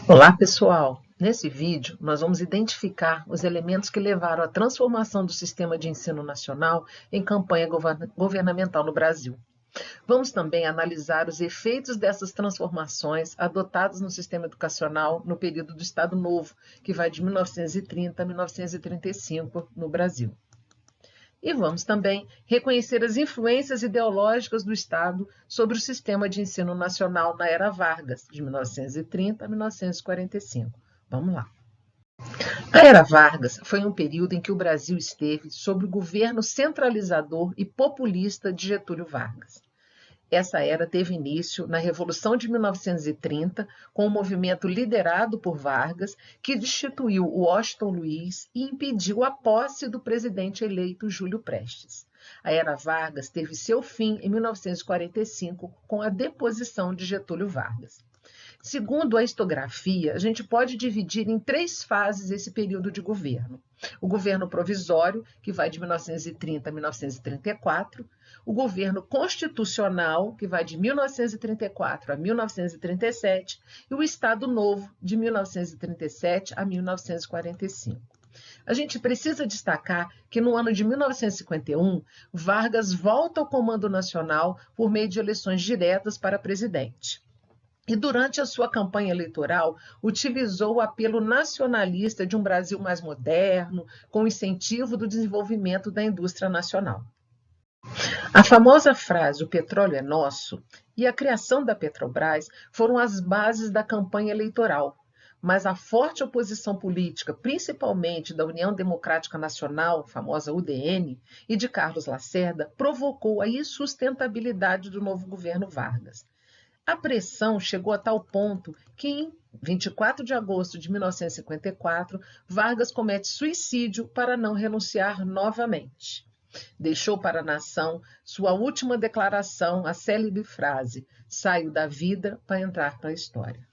Olá, pessoal! Nesse vídeo, nós vamos identificar os elementos que levaram à transformação do sistema de ensino nacional em campanha governamental no Brasil. Vamos também analisar os efeitos dessas transformações adotadas no sistema educacional no período do Estado Novo, que vai de 1930 a 1935 no Brasil. E vamos também reconhecer as influências ideológicas do Estado sobre o sistema de ensino nacional na era Vargas, de 1930 a 1945. Vamos lá. A era Vargas foi um período em que o Brasil esteve sob o governo centralizador e populista de Getúlio Vargas. Essa era teve início na Revolução de 1930, com um movimento liderado por Vargas, que destituiu Washington Luiz e impediu a posse do presidente eleito Júlio Prestes. A era Vargas teve seu fim em 1945, com a deposição de Getúlio Vargas. Segundo a historiografia, a gente pode dividir em 3 fases esse período de governo. O governo provisório, que vai de 1930 a 1934, o governo constitucional, que vai de 1934 a 1937, e o Estado Novo, de 1937 a 1945. A gente precisa destacar que no ano de 1951, Vargas volta ao comando nacional por meio de eleições diretas para presidente. E durante a sua campanha eleitoral, utilizou o apelo nacionalista de um Brasil mais moderno, com incentivo do desenvolvimento da indústria nacional. A famosa frase "o petróleo é nosso" e a criação da Petrobras foram as bases da campanha eleitoral, mas a forte oposição política, principalmente da União Democrática Nacional, famosa UDN, e de Carlos Lacerda, provocou a insustentabilidade do novo governo Vargas. A pressão chegou a tal ponto que, em 24 de agosto de 1954, Vargas comete suicídio para não renunciar novamente. Deixou para a nação sua última declaração, a célebre frase: "Saio da vida para entrar para a história".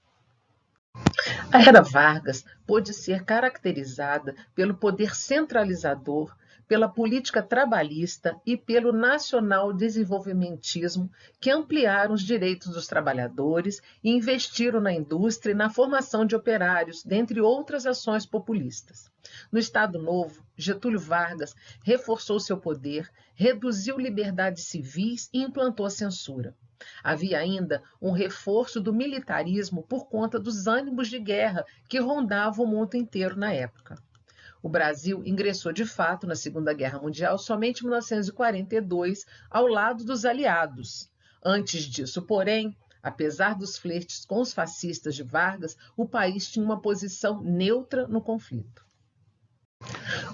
A era Vargas pôde ser caracterizada pelo poder centralizador, pela política trabalhista e pelo nacional-desenvolvimentismo, que ampliaram os direitos dos trabalhadores e investiram na indústria e na formação de operários, dentre outras ações populistas. No Estado Novo, Getúlio Vargas reforçou seu poder, reduziu liberdades civis e implantou a censura. Havia ainda um reforço do militarismo por conta dos ânimos de guerra que rondavam o mundo inteiro na época. O Brasil ingressou de fato na Segunda Guerra Mundial somente em 1942, ao lado dos aliados. Antes disso, porém, apesar dos flertes com os fascistas de Vargas, o país tinha uma posição neutra no conflito.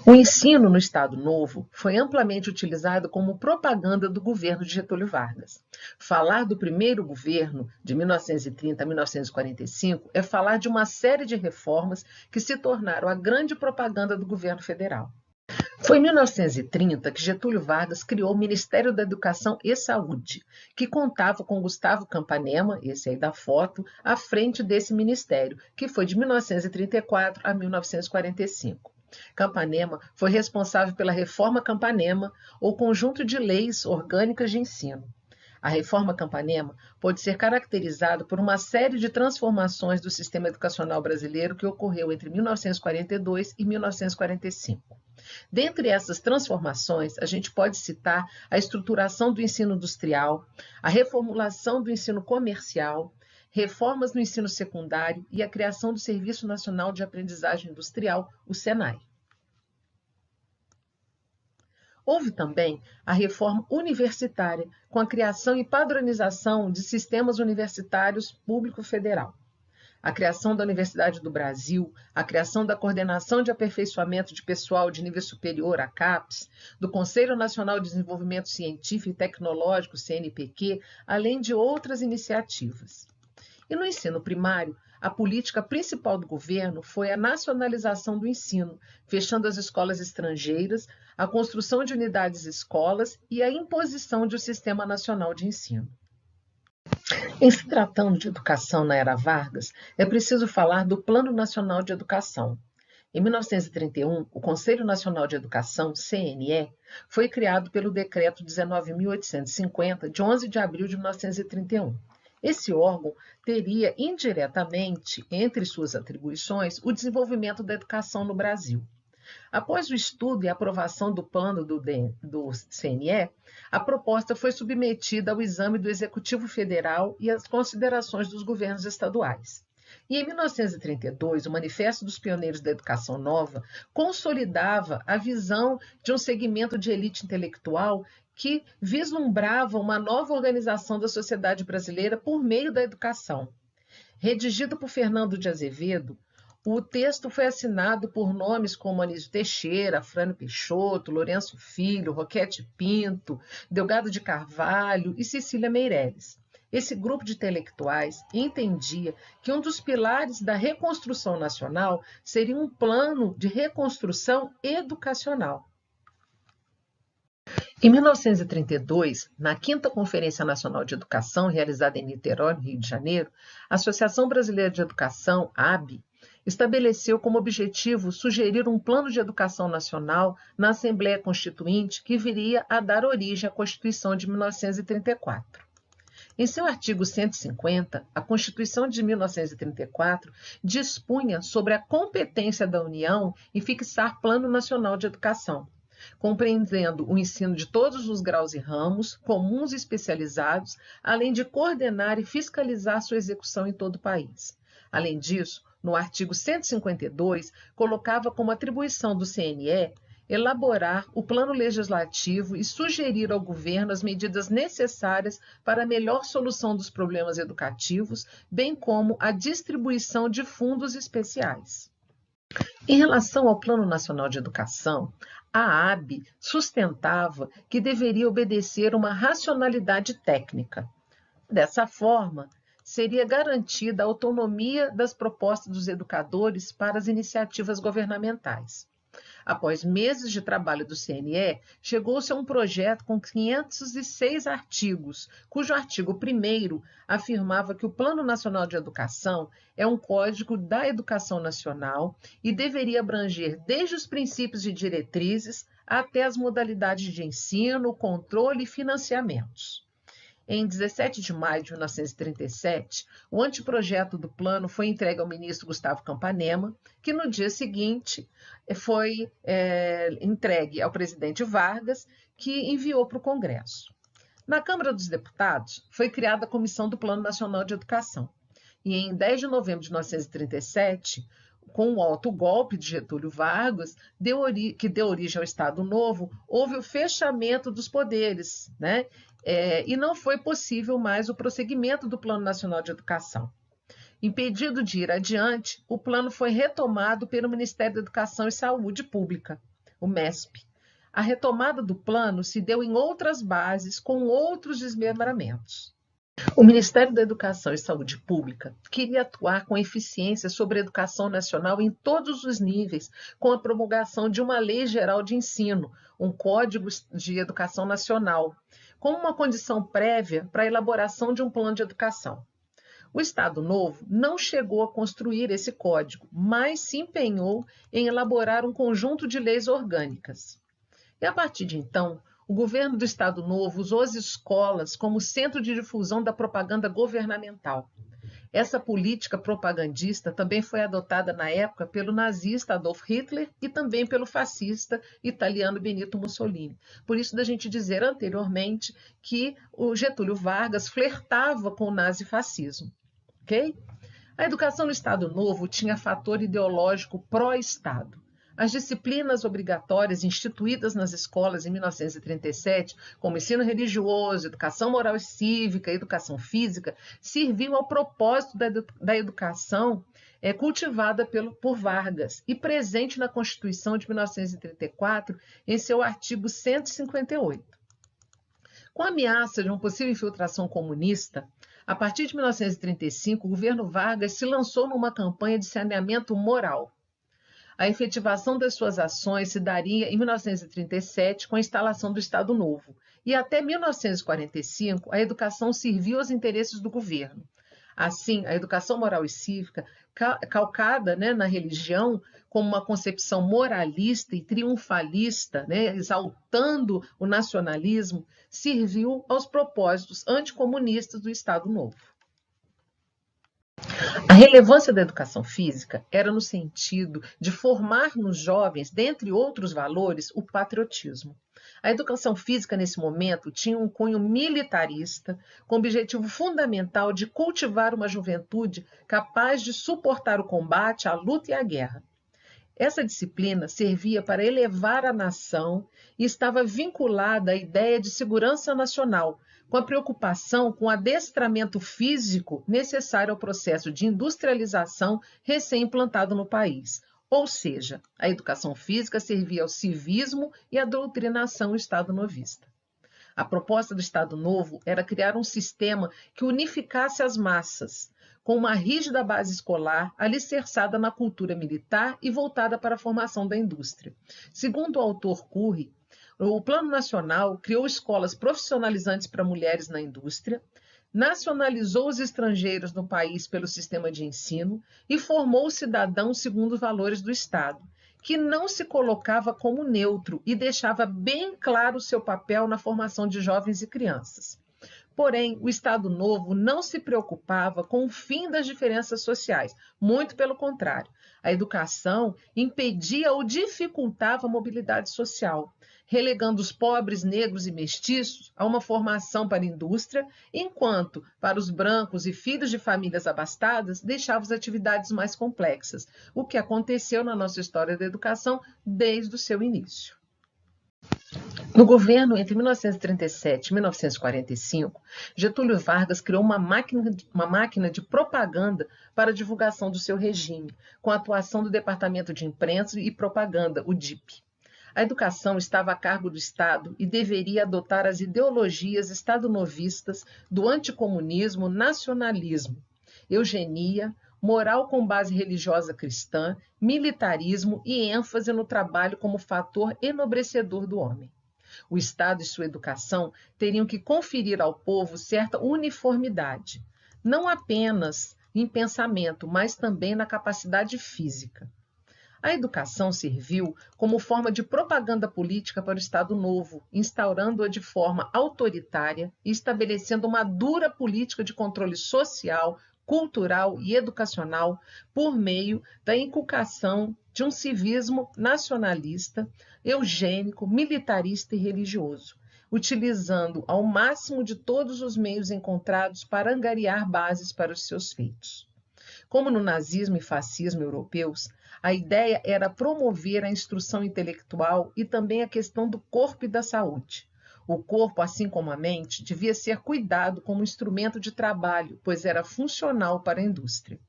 O ensino no Estado Novo foi amplamente utilizado como propaganda do governo de Getúlio Vargas. Falar do primeiro governo, de 1930 a 1945, é falar de uma série de reformas que se tornaram a grande propaganda do governo federal. Foi em 1930 que Getúlio Vargas criou o Ministério da Educação e Saúde, que contava com Gustavo Campanema, esse aí da foto, à frente desse ministério, que foi de 1934 a 1945. Campanema foi responsável pela Reforma Campanema, ou conjunto de leis orgânicas de ensino. A Reforma Campanema pode ser caracterizada por uma série de transformações do sistema educacional brasileiro que ocorreu entre 1942 e 1945. Dentre essas transformações, a gente pode citar a estruturação do ensino industrial, a reformulação do ensino comercial, reformas no ensino secundário e a criação do Serviço Nacional de Aprendizagem Industrial, o SENAI. Houve também a reforma universitária, com a criação e padronização de sistemas universitários público-federal. A criação da Universidade do Brasil, a criação da Coordenação de Aperfeiçoamento de Pessoal de Nível Superior, a CAPES, do Conselho Nacional de Desenvolvimento Científico e Tecnológico, CNPq, além de outras iniciativas. E no ensino primário, a política principal do governo foi a nacionalização do ensino, fechando as escolas estrangeiras, a construção de unidades escolas e a imposição de um sistema nacional de ensino. Em se tratando de educação na era Vargas, é preciso falar do Plano Nacional de Educação. Em 1931, o Conselho Nacional de Educação, CNE, foi criado pelo Decreto 19.850, de 11 de abril de 1931. Esse órgão teria indiretamente, entre suas atribuições, o desenvolvimento da educação no Brasil. Após o estudo e aprovação do plano do CNE, a proposta foi submetida ao exame do Executivo Federal e às considerações dos governos estaduais. E em 1932, o Manifesto dos Pioneiros da Educação Nova consolidava a visão de um segmento de elite intelectual que vislumbrava uma nova organização da sociedade brasileira por meio da educação. Redigido por Fernando de Azevedo, o texto foi assinado por nomes como Anísio Teixeira, Afrânio Peixoto, Lourenço Filho, Roquete Pinto, Delgado de Carvalho e Cecília Meirelles. Esse grupo de intelectuais entendia que um dos pilares da reconstrução nacional seria um plano de reconstrução educacional. Em 1932, na 5ª Conferência Nacional de Educação, realizada em Niterói, no Rio de Janeiro, a Associação Brasileira de Educação, ABE, estabeleceu como objetivo sugerir um plano de educação nacional na Assembleia Constituinte que viria a dar origem à Constituição de 1934. Em seu artigo 150, a Constituição de 1934 dispunha sobre a competência da União em fixar Plano Nacional de Educação, compreendendo o ensino de todos os graus e ramos, comuns e especializados, além de coordenar e fiscalizar sua execução em todo o país. Além disso, no artigo 152, colocava como atribuição do CNE elaborar o plano legislativo e sugerir ao governo as medidas necessárias para a melhor solução dos problemas educativos, bem como a distribuição de fundos especiais. Em relação ao Plano Nacional de Educação, a ABE sustentava que deveria obedecer uma racionalidade técnica. Dessa forma, seria garantida a autonomia das propostas dos educadores para as iniciativas governamentais. Após meses de trabalho do CNE, chegou-se a um projeto com 506 artigos, cujo artigo 1º afirmava que o Plano Nacional de Educação é um código da educação nacional e deveria abranger desde os princípios e diretrizes até as modalidades de ensino, controle e financiamentos. Em 17 de maio de 1937, o anteprojeto do plano foi entregue ao ministro Gustavo Campanema, que no dia seguinte foi entregue ao presidente Vargas, que enviou para o Congresso. Na Câmara dos Deputados, foi criada a Comissão do Plano Nacional de Educação. E em 10 de novembro de 1937, com o autogolpe de Getúlio Vargas, que deu origem ao Estado Novo, houve o fechamento dos poderes, né? E não foi possível mais o prosseguimento do Plano Nacional de Educação. Impedido de ir adiante, o plano foi retomado pelo Ministério da Educação e Saúde Pública, o MESP. A retomada do plano se deu em outras bases, com outros desmembramentos. O Ministério da Educação e Saúde Pública queria atuar com eficiência sobre a educação nacional em todos os níveis, com a promulgação de uma Lei Geral de Ensino, um Código de Educação Nacional, como uma condição prévia para a elaboração de um plano de educação. O Estado Novo não chegou a construir esse código, mas se empenhou em elaborar um conjunto de leis orgânicas. E a partir de então, o governo do Estado Novo usou as escolas como centro de difusão da propaganda governamental. Essa política propagandista também foi adotada na época pelo nazista Adolf Hitler e também pelo fascista italiano Benito Mussolini. Por isso da gente dizer anteriormente que o Getúlio Vargas flertava com o nazifascismo. Okay? A educação no Estado Novo tinha fator ideológico pró-Estado. As disciplinas obrigatórias instituídas nas escolas em 1937, como ensino religioso, educação moral e cívica, educação física, serviam ao propósito da educação cultivada por Vargas e presente na Constituição de 1934, em seu artigo 158. Com a ameaça de uma possível infiltração comunista, a partir de 1935, o governo Vargas se lançou numa campanha de saneamento moral. A efetivação das suas ações se daria em 1937 com a instalação do Estado Novo, e até 1945 a educação serviu aos interesses do governo. Assim, a educação moral e cívica, calcada na religião como uma concepção moralista e triunfalista, exaltando o nacionalismo, serviu aos propósitos anticomunistas do Estado Novo. A relevância da educação física era no sentido de formar nos jovens, dentre outros valores, o patriotismo. A educação física, nesse momento, tinha um cunho militarista, com o objetivo fundamental de cultivar uma juventude capaz de suportar o combate, a luta e a guerra. Essa disciplina servia para elevar a nação e estava vinculada à ideia de segurança nacional, com a preocupação com o adestramento físico necessário ao processo de industrialização recém-implantado no país. Ou seja, a educação física servia ao civismo e à doutrinação estado-novista. A proposta do Estado Novo era criar um sistema que unificasse as massas, com uma rígida base escolar alicerçada na cultura militar e voltada para a formação da indústria. Segundo o autor Curri, o Plano Nacional criou escolas profissionalizantes para mulheres na indústria, nacionalizou os estrangeiros no país pelo sistema de ensino e formou o cidadão segundo os valores do Estado, que não se colocava como neutro e deixava bem claro o seu papel na formação de jovens e crianças. Porém, o Estado Novo não se preocupava com o fim das diferenças sociais, muito pelo contrário. A educação impedia ou dificultava a mobilidade social, relegando os pobres, negros e mestiços a uma formação para a indústria, enquanto, para os brancos e filhos de famílias abastadas, deixava as atividades mais complexas, o que aconteceu na nossa história da educação desde o seu início. No governo entre 1937 e 1945, Getúlio Vargas criou uma máquina de propaganda para a divulgação do seu regime, com a atuação do Departamento de Imprensa e Propaganda, o DIP. A educação estava a cargo do Estado e deveria adotar as ideologias estado-novistas do anticomunismo, nacionalismo, eugenia, moral com base religiosa cristã, militarismo e ênfase no trabalho como fator enobrecedor do homem. O Estado e sua educação teriam que conferir ao povo certa uniformidade, não apenas em pensamento, mas também na capacidade física. A educação serviu como forma de propaganda política para o Estado Novo, instaurando-a de forma autoritária e estabelecendo uma dura política de controle social, cultural e educacional por meio da inculcação de um civismo nacionalista, eugênico, militarista e religioso, utilizando ao máximo de todos os meios encontrados para angariar bases para os seus feitos. Como no nazismo e fascismo europeus, a ideia era promover a instrução intelectual e também a questão do corpo e da saúde. O corpo, assim como a mente, devia ser cuidado como instrumento de trabalho, pois era funcional para a indústria.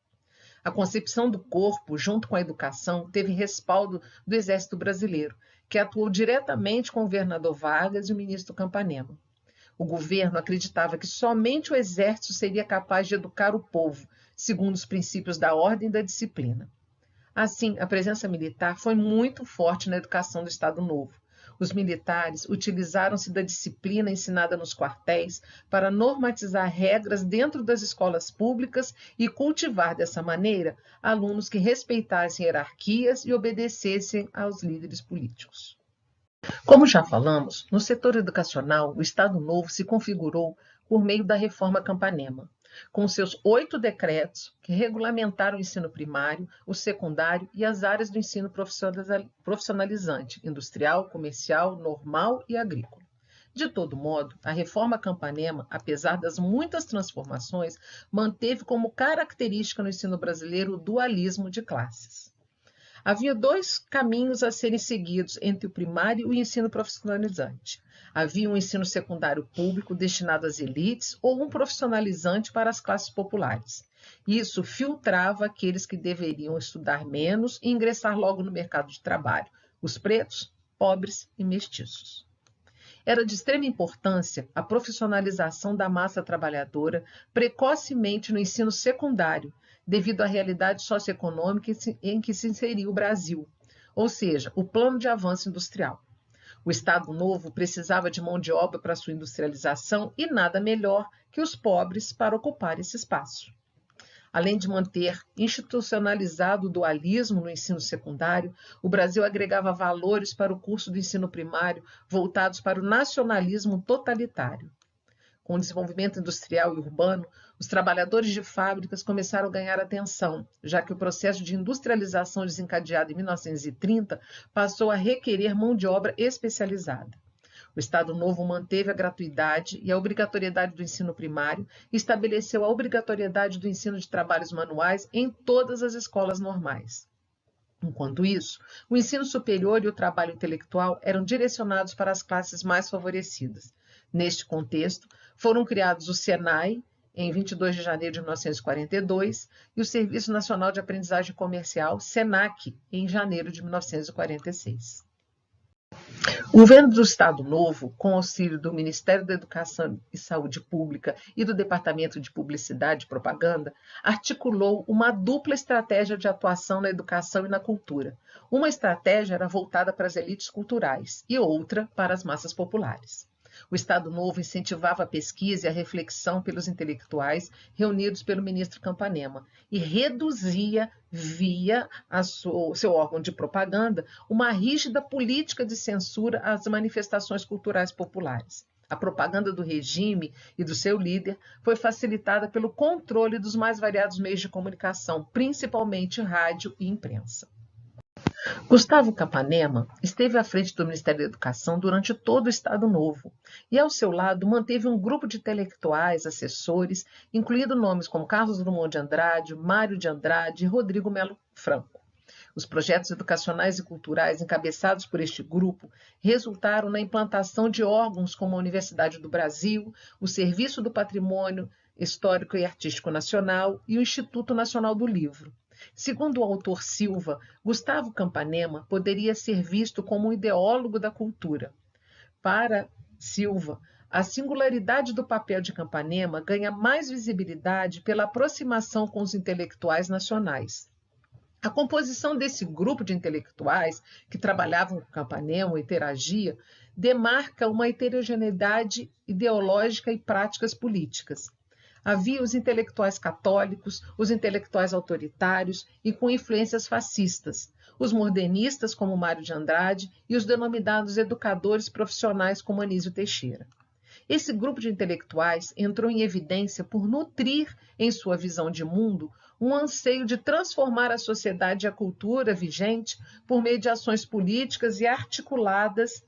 A concepção do corpo, junto com a educação, teve respaldo do Exército Brasileiro, que atuou diretamente com o governador Vargas e o ministro Campanema. O governo acreditava que somente o Exército seria capaz de educar o povo, segundo os princípios da ordem e da disciplina. Assim, a presença militar foi muito forte na educação do Estado Novo. Os militares utilizaram-se da disciplina ensinada nos quartéis para normatizar regras dentro das escolas públicas e cultivar dessa maneira alunos que respeitassem hierarquias e obedecessem aos líderes políticos. Como já falamos, no setor educacional, o Estado Novo se configurou por meio da Reforma Campanema, com seus 8 decretos que regulamentaram o ensino primário, o secundário e as áreas do ensino profissionalizante, industrial, comercial, normal e agrícola. De todo modo, a Reforma Campanema, apesar das muitas transformações, manteve como característica no ensino brasileiro o dualismo de classes. Havia 2 caminhos a serem seguidos entre o primário e o ensino profissionalizante. Havia um ensino secundário público destinado às elites ou um profissionalizante para as classes populares. Isso filtrava aqueles que deveriam estudar menos e ingressar logo no mercado de trabalho, os pretos, pobres e mestiços. Era de extrema importância a profissionalização da massa trabalhadora precocemente no ensino secundário, devido à realidade socioeconômica em que se inseriu o Brasil, ou seja, o plano de avanço industrial. O Estado Novo precisava de mão de obra para sua industrialização e nada melhor que os pobres para ocupar esse espaço. Além de manter institucionalizado o dualismo no ensino secundário, o Brasil agregava valores para o curso do ensino primário voltados para o nacionalismo totalitário. Com o desenvolvimento industrial e urbano, os trabalhadores de fábricas começaram a ganhar atenção, já que o processo de industrialização desencadeado em 1930 passou a requerer mão de obra especializada. O Estado Novo manteve a gratuidade e a obrigatoriedade do ensino primário e estabeleceu a obrigatoriedade do ensino de trabalhos manuais em todas as escolas normais. Enquanto isso, o ensino superior e o trabalho intelectual eram direcionados para as classes mais favorecidas. Neste contexto, foram criados o SENAI, em 22 de janeiro de 1942, e o Serviço Nacional de Aprendizagem Comercial, SENAC, em janeiro de 1946. O governo do Estado Novo, com auxílio do Ministério da Educação e Saúde Pública e do Departamento de Publicidade e Propaganda, articulou uma dupla estratégia de atuação na educação e na cultura. Uma estratégia era voltada para as elites culturais e outra para as massas populares. O Estado Novo incentivava a pesquisa e a reflexão pelos intelectuais reunidos pelo ministro Campanema e reduzia, via seu órgão de propaganda, uma rígida política de censura às manifestações culturais populares. A propaganda do regime e do seu líder foi facilitada pelo controle dos mais variados meios de comunicação, principalmente rádio e imprensa. Gustavo Campanema esteve à frente do Ministério da Educação durante todo o Estado Novo e, ao seu lado, manteve um grupo de intelectuais, assessores, incluindo nomes como Carlos Drummond de Andrade, Mário de Andrade e Rodrigo Melo Franco. Os projetos educacionais e culturais encabeçados por este grupo resultaram na implantação de órgãos como a Universidade do Brasil, o Serviço do Patrimônio Histórico e Artístico Nacional e o Instituto Nacional do Livro. Segundo o autor Silva, Gustavo Campanema poderia ser visto como um ideólogo da cultura. Para Silva, a singularidade do papel de Campanema ganha mais visibilidade pela aproximação com os intelectuais nacionais. A composição desse grupo de intelectuais que trabalhavam com Campanema e interagia demarca uma heterogeneidade ideológica e práticas políticas. Havia os intelectuais católicos, os intelectuais autoritários e com influências fascistas, os modernistas como Mário de Andrade e os denominados educadores profissionais como Anísio Teixeira. Esse grupo de intelectuais entrou em evidência por nutrir, em sua visão de mundo, um anseio de transformar a sociedade e a cultura vigente por meio de ações políticas e articuladas,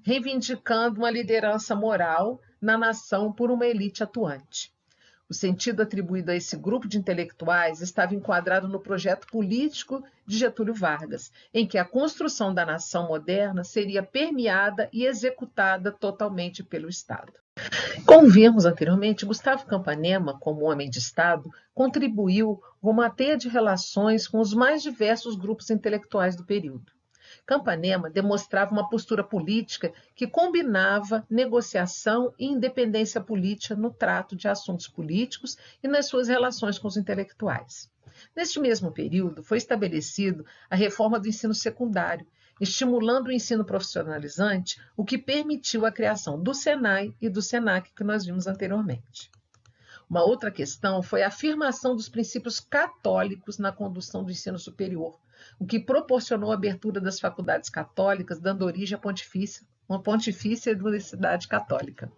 reivindicando uma liderança moral na nação por uma elite atuante. O sentido atribuído a esse grupo de intelectuais estava enquadrado no projeto político de Getúlio Vargas, em que a construção da nação moderna seria permeada e executada totalmente pelo Estado. Como vimos anteriormente, Gustavo Campanema, como homem de Estado, contribuiu com uma teia de relações com os mais diversos grupos intelectuais do período. Campanema demonstrava uma postura política que combinava negociação e independência política no trato de assuntos políticos e nas suas relações com os intelectuais. Neste mesmo período, foi estabelecido a reforma do ensino secundário, estimulando o ensino profissionalizante, o que permitiu a criação do SENAI e do SENAC, que nós vimos anteriormente. Uma outra questão foi a afirmação dos princípios católicos na condução do ensino superior, o que proporcionou a abertura das faculdades católicas, dando origem à uma pontifícia universidade católica.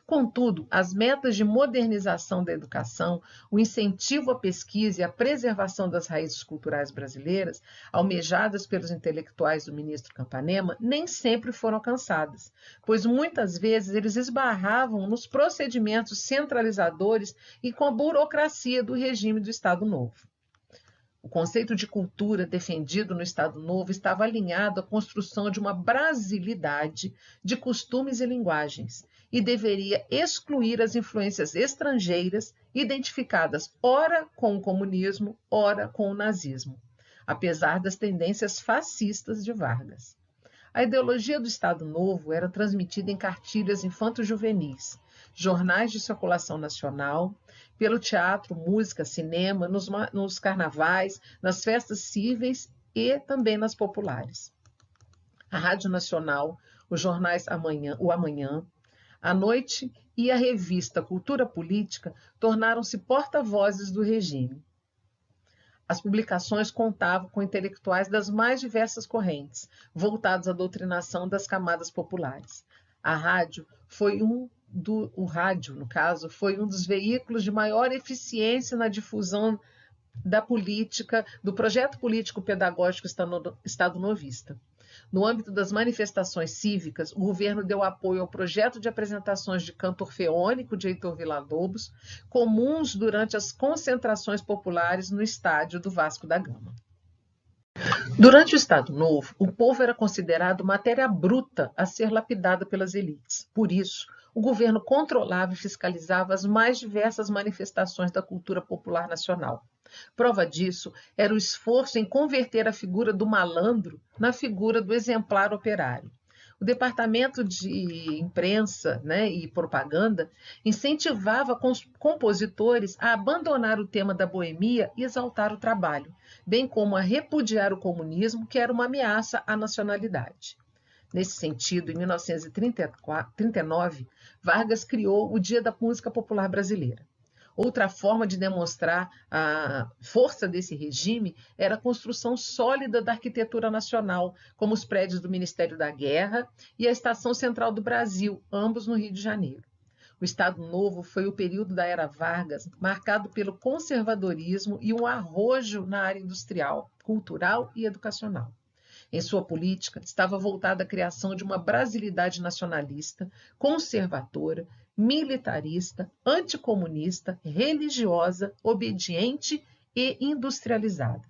Contudo, as metas de modernização da educação, o incentivo à pesquisa e à preservação das raízes culturais brasileiras, almejadas pelos intelectuais do ministro Campanema, nem sempre foram alcançadas, pois muitas vezes eles esbarravam nos procedimentos centralizadores e com a burocracia do regime do Estado Novo. O conceito de cultura defendido no Estado Novo estava alinhado à construção de uma brasilidade de costumes e linguagens e deveria excluir as influências estrangeiras identificadas ora com o comunismo, ora com o nazismo, apesar das tendências fascistas de Vargas. A ideologia do Estado Novo era transmitida em cartilhas infanto-juvenis, jornais de circulação nacional, pelo teatro, música, cinema, nos carnavais, nas festas cíveis e também nas populares. A Rádio Nacional, os jornais O Amanhã, A Noite e a revista Cultura Política tornaram-se porta-vozes do regime. As publicações contavam com intelectuais das mais diversas correntes, voltados à doutrinação das camadas populares. A rádio foi um o rádio, no caso, foi um dos veículos de maior eficiência na difusão da política, do projeto político-pedagógico Estado Novista. No âmbito das manifestações cívicas, o governo deu apoio ao projeto de apresentações de canto orfeônico de Heitor Villa-Lobos, comuns durante as concentrações populares no estádio do Vasco da Gama. Durante o Estado Novo, o povo era considerado matéria bruta a ser lapidada pelas elites. Por isso, o governo controlava e fiscalizava as mais diversas manifestações da cultura popular nacional. Prova disso era o esforço em converter a figura do malandro na figura do exemplar operário. O Departamento de Imprensa, e Propaganda incentivava compositores a abandonar o tema da boemia e exaltar o trabalho, bem como a repudiar o comunismo, que era uma ameaça à nacionalidade. Nesse sentido, em 1939, Vargas criou o Dia da Música Popular Brasileira. Outra forma de demonstrar a força desse regime era a construção sólida da arquitetura nacional, como os prédios do Ministério da Guerra e a Estação Central do Brasil, ambos no Rio de Janeiro. O Estado Novo foi o período da era Vargas, marcado pelo conservadorismo e um arrojo na área industrial, cultural e educacional. Em sua política, estava voltada à criação de uma brasilidade nacionalista, conservadora, militarista, anticomunista, religiosa, obediente e industrializada.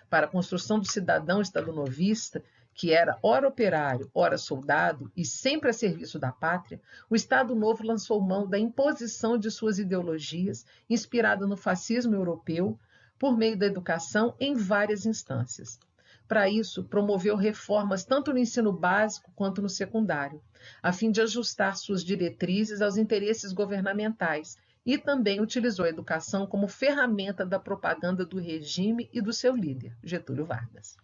Para a construção do cidadão estadonovista, que era ora operário, ora soldado e sempre a serviço da pátria, o Estado Novo lançou mão da imposição de suas ideologias, inspirada no fascismo europeu, por meio da educação em várias instâncias. Para isso, promoveu reformas tanto no ensino básico quanto no secundário, a fim de ajustar suas diretrizes aos interesses governamentais, e também utilizou a educação como ferramenta da propaganda do regime e do seu líder, Getúlio Vargas.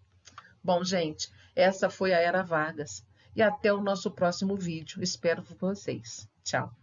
Bom, gente, essa foi a Era Vargas. E até o nosso próximo vídeo. Espero vocês. Tchau.